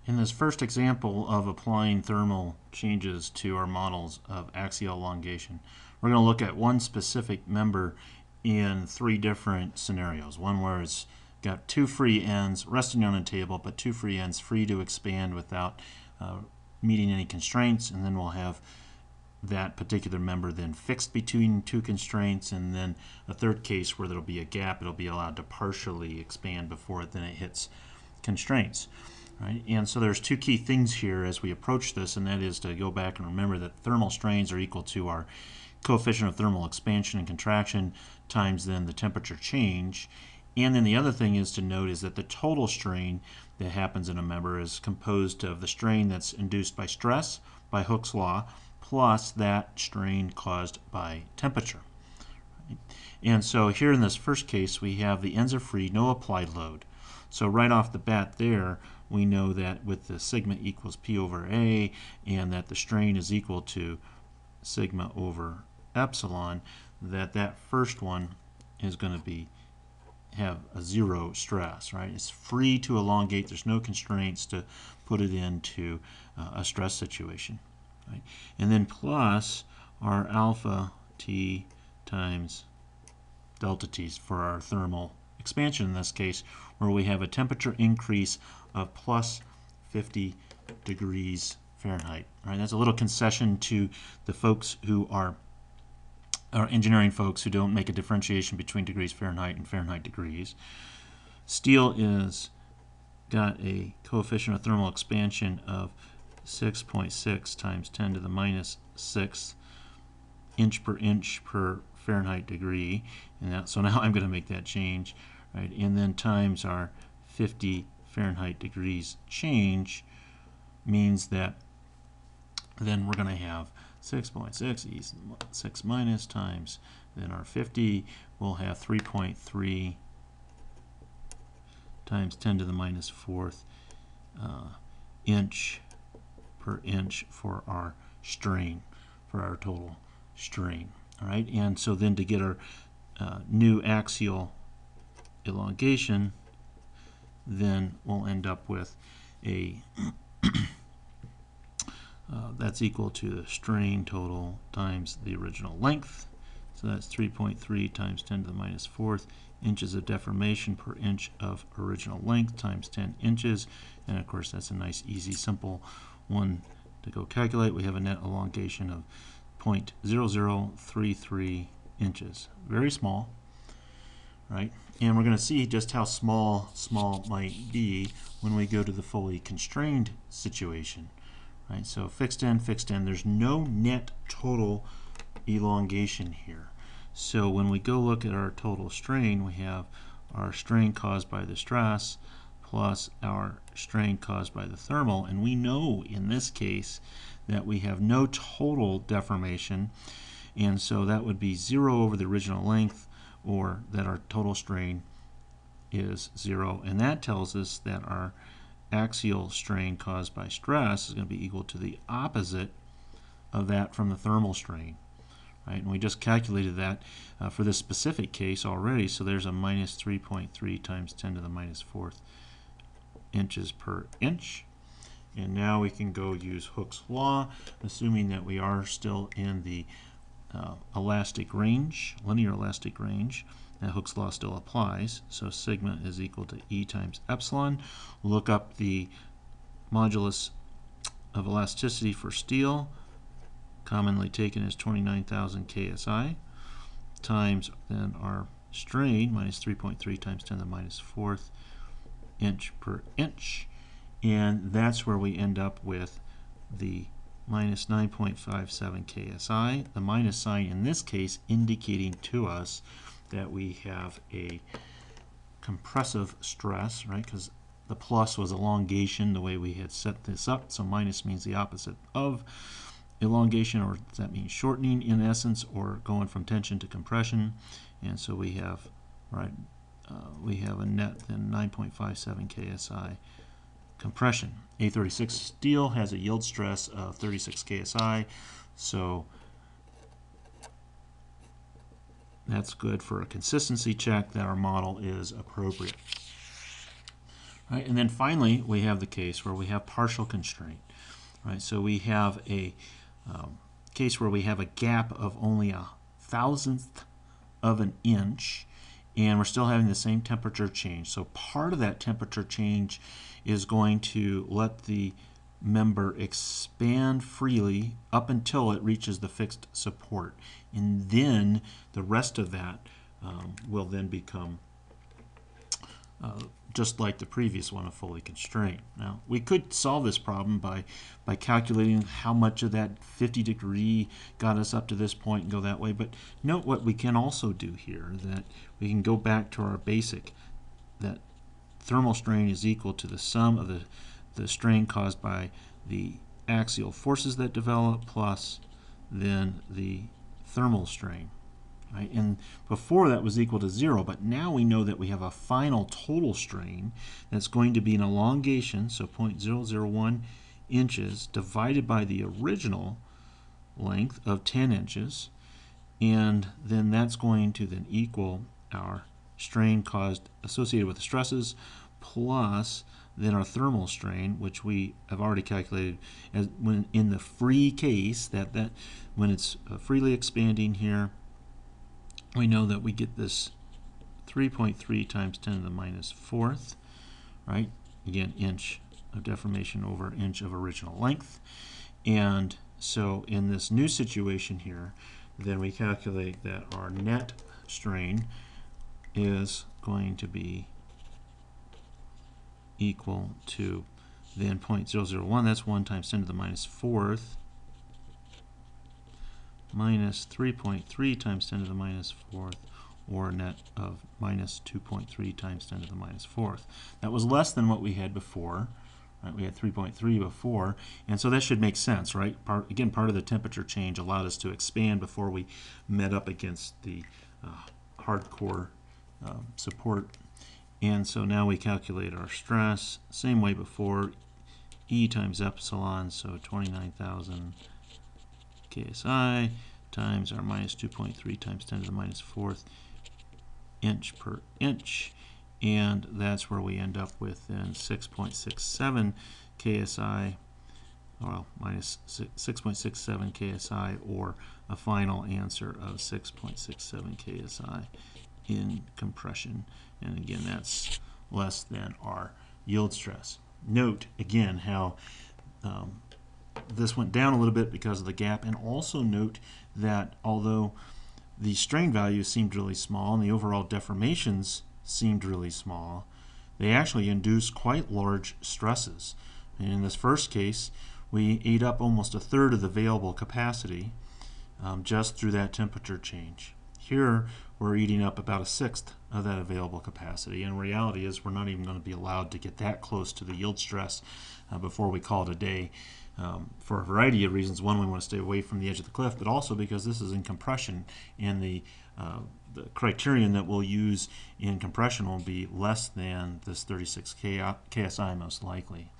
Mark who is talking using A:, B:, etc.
A: In this first example of applying thermal changes to our models of axial elongation, we're going to look at one specific member in three different scenarios. One where it's got two free ends resting on a table, but two free ends free to expand without meeting any constraints, and then we'll have that particular member then fixed between two constraints, and then a third case where there'll be a gap. It'll be allowed to partially expand before it hits constraints. Right? And so there's two key things here as we approach this, and that is to go back and remember that thermal strains are equal to our coefficient of thermal expansion and contraction times then the temperature change. And then the other thing is to note is that the total strain that happens in a member is composed of the strain that's induced by stress, by Hooke's law, plus that strain caused by temperature. Right? And so here in this first case we have the ends are free, no applied load. So right off the bat there, we know that with the sigma equals P over A, and that the strain is equal to sigma over epsilon, that first one is going to have a zero stress, right? It's free to elongate. There's no constraints to put it into a stress situation, right? And then plus our alpha T times delta T for our thermal expansion in this case, where we have a temperature increase of plus 50 degrees Fahrenheit. All right, that's a little concession to the folks who are engineering folks who don't make a differentiation between degrees Fahrenheit and Fahrenheit degrees. Steel is got a coefficient of thermal expansion of 6.6 times 10 to the minus 6 inch per Fahrenheit degree, and so now I'm going to make that change, right? And then times our 50 Fahrenheit degrees change means that then we're going to have 6.6 e 6 minus times then our 50 will have 3.3 times 10 to the minus 4th inch per inch for our strain, for our total strain. All right, and so then to get our new axial elongation, then we'll end up with a that's equal to the strain total times the original length. So that's 3.3 times 10 to the minus 4th inches of deformation per inch of original length times 10 inches. And of course that's a nice, easy, simple one to go calculate. We have a net elongation of 0.0033 inches. Very small, right? And we're going to see just how small might be when we go to the fully constrained situation. Right? So fixed end, there's no net total elongation here. So when we go look at our total strain, we have our strain caused by the stress plus our strain caused by the thermal, and we know in this case that we have no total deformation, and so that would be 0 over the original length, or that our total strain is 0, and that tells us that our axial strain caused by stress is going to be equal to the opposite of that from the thermal strain. Right? And we just calculated that for this specific case already, so there's a minus 3.3 times 10 to the minus 4th inches per inch. And now we can go use Hooke's law, assuming that we are still in the elastic range, linear elastic range. That Hooke's law still applies, so sigma is equal to E times epsilon. Look up the modulus of elasticity for steel, commonly taken as 29,000 ksi, times then our strain, minus 3.3 times 10 to the minus 4th inch per inch, and that's where we end up with the minus 9.57 ksi, the minus sign in this case indicating to us that we have a compressive stress, right? Because the plus was elongation the way we had set this up, so minus means the opposite of elongation, or does that mean shortening in essence, or going from tension to compression? And so we have, right, we have a net then 9.57 ksi compression. A36 steel has a yield stress of 36 ksi, so that's good for a consistency check that our model is appropriate. Right? And then finally, we have the case where we have partial constraint. Right? So we have a case where we have a gap of only 1/1000th of an inch, and we're still having the same temperature change. So part of that temperature change is going to let the member expand freely up until it reaches the fixed support. And then the rest of that will then become just like the previous one, a fully constrained. Now, we could solve this problem by calculating how much of that 50° got us up to this point and go that way. But note what we can also do here, that we can go back to our basic, that thermal strain is equal to the sum of the strain caused by the axial forces that develop plus then the thermal strain. Right? And before that was equal to 0, but now we know that we have a final total strain that's going to be an elongation, so 0.001 inches divided by the original length of 10 inches, and then that's going to then equal our strain caused associated with the stresses plus then our thermal strain, which we have already calculated as when in the free case, that when it's freely expanding here, we know that we get this 3.3 times 10 to the minus fourth, right? Again, inch of deformation over inch of original length. And so in this new situation here, then we calculate that our net strain is going to be equal to then 0.001, that's 1 times 10 to the minus fourth, minus 3.3 times 10 to the minus fourth, or a net of minus 2.3 times 10 to the minus fourth. That was less than what we had before. Right? We had 3.3 before, and so that should make sense, right? Part of the temperature change allowed us to expand before we met up against the hardcore support. And so now we calculate our stress, same way before, E times epsilon, so 29,000 KSI times our minus 2.3 times 10 to the minus fourth inch per inch, and that's where we end up with then 6.67 KSI, well, minus 6.67 KSI, or a final answer of 6.67 KSI in compression. And again, that's less than our yield stress. Note again how this went down a little bit because of the gap, and also note that although the strain values seemed really small and the overall deformations seemed really small, they actually induce quite large stresses. And in this first case, we ate up almost 1/3 of the available capacity just through that temperature change. Here, we're eating up about 1/6 of that available capacity, and reality is we're not even going to be allowed to get that close to the yield stress before we call it a day, for a variety of reasons. One, we want to stay away from the edge of the cliff, but also because this is in compression, and the criterion that we'll use in compression will be less than this 36 KSI most likely.